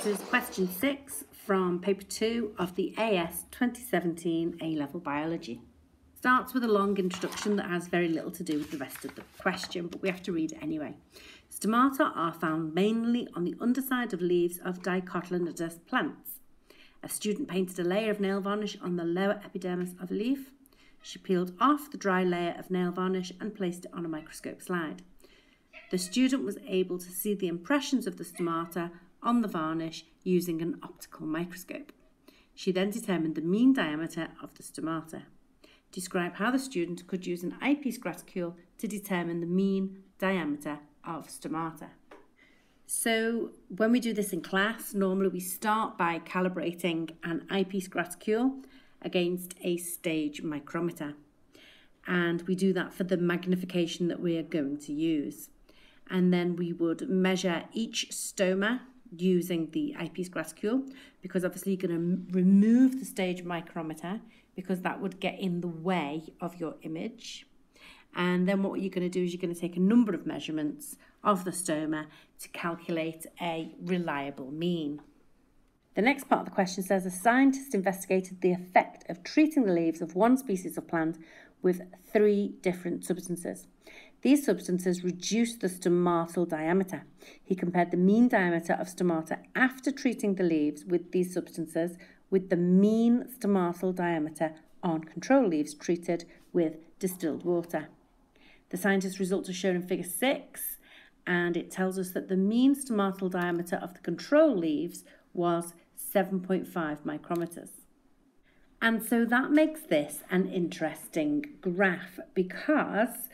This is question 6 from paper 2 of the AS 2017 A-Level Biology. Starts with a long introduction that has very little to do with the rest of the question, but we have to read it anyway. Stomata are found mainly on the underside of leaves of dicotyledonous plants. A student painted a layer of nail varnish on the lower epidermis of a leaf. She peeled off the dry layer of nail varnish and placed it on a microscope slide. The student was able to see the impressions of the stomata on the varnish using an optical microscope. She then determined the mean diameter of the stomata. Describe how the student could use an eyepiece graticule to determine the mean diameter of stomata. So when we do this in class, normally we start by calibrating an eyepiece graticule against a stage micrometer. And we do that for the magnification that we are going to use. And then we would measure each stoma using the eyepiece graticule, because obviously you're going to remove the stage micrometer because that would get in the way of your image. And then what you're going to do is you're going to take a number of measurements of the stoma to calculate a reliable mean. The next part of the question says a scientist investigated the effect of treating the leaves of one species of plant with 3 different substances. These substances reduced the stomatal diameter. He compared the mean diameter of stomata after treating the leaves with these substances with the mean stomatal diameter on control leaves treated with distilled water. The scientist's results are shown in figure 6, and it tells us that the mean stomatal diameter of the control leaves was 7.5 micrometers. And so that makes this an interesting graph because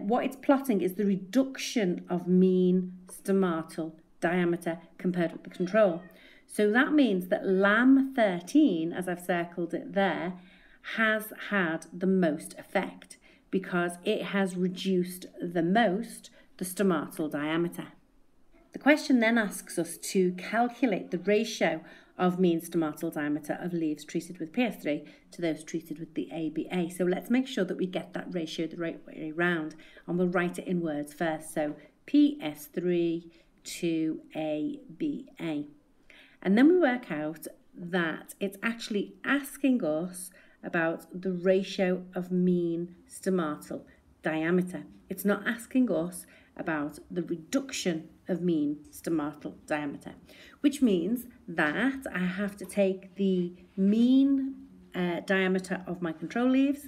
what it's plotting is the reduction of mean stomatal diameter compared with the control. So that means that lamb 13, as I've circled it there, has had the most effect because it has reduced the most the stomatal diameter. The question then asks us to calculate the ratio of mean stomatal diameter of leaves treated with PS3 to those treated with the ABA. So let's make sure that we get that ratio the right way around, and we'll write it in words first. So PS3 to ABA. And then we work out that it's actually asking us about the ratio of mean stomatal diameter. It's not asking us about the reduction of mean stomatal diameter, which means that I have to take the mean diameter of my control leaves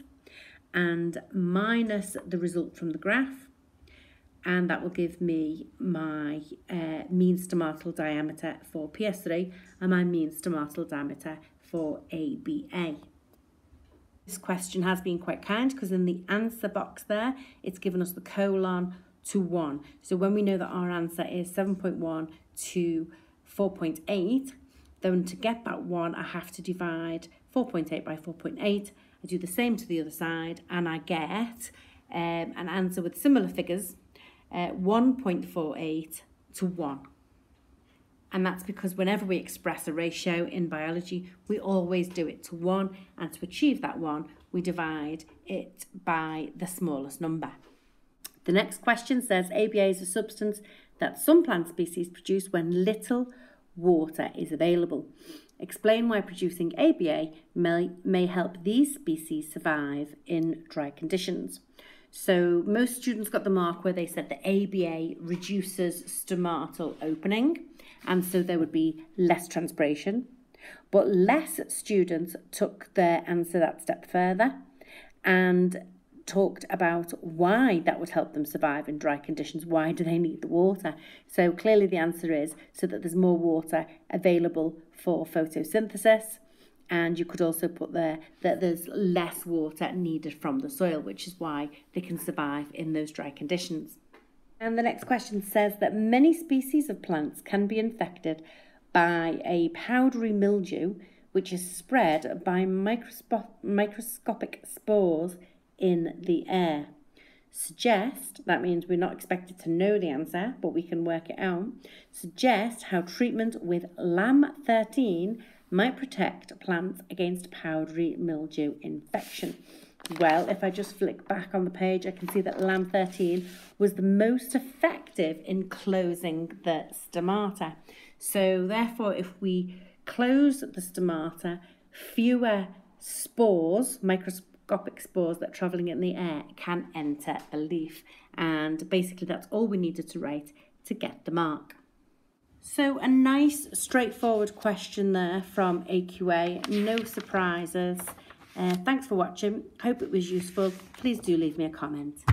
and minus the result from the graph, and that will give me my mean stomatal diameter for PS3 and my mean stomatal diameter for ABA. This question has been quite kind because in the answer box there, it's given us the colon to 1. So when we know that our answer is 7.1 to 4.8, then to get that 1, I have to divide 4.8 by 4.8. I do the same to the other side, and I get an answer with similar figures, 1.48 to 1. And that's because whenever we express a ratio in biology, we always do it to 1, and to achieve that 1, we divide it by the smallest number. The next question says ABA is a substance that some plant species produce when little water is available. Explain why producing ABA may help these species survive in dry conditions. So most students got the mark where they said that ABA reduces stomatal opening, and so there would be less transpiration. But less students took their answer that step further and talked about why that would help them survive in dry conditions. Why do they need the water? So clearly the answer is so that there's more water available for photosynthesis, and you could also put there that there's less water needed from the soil, which is why they can survive in those dry conditions. And the next question says that many species of plants can be infected by a powdery mildew, which is spread by microscopic spores in the air. Suggest, that means we're not expected to know the answer, but we can work it out. Suggest how treatment with lamb 13 might protect plants against powdery mildew infection. Well, if I just flick back on the page, I can see that lamb 13 was the most effective in closing the stomata. So therefore, if we close the stomata, fewer spores, microscopic spores that are travelling in the air, can enter the leaf. And basically that's all we needed to write to get the mark. So a nice straightforward question there from AQA, no surprises. Thanks for watching. Hope it was useful. Please do leave me a comment.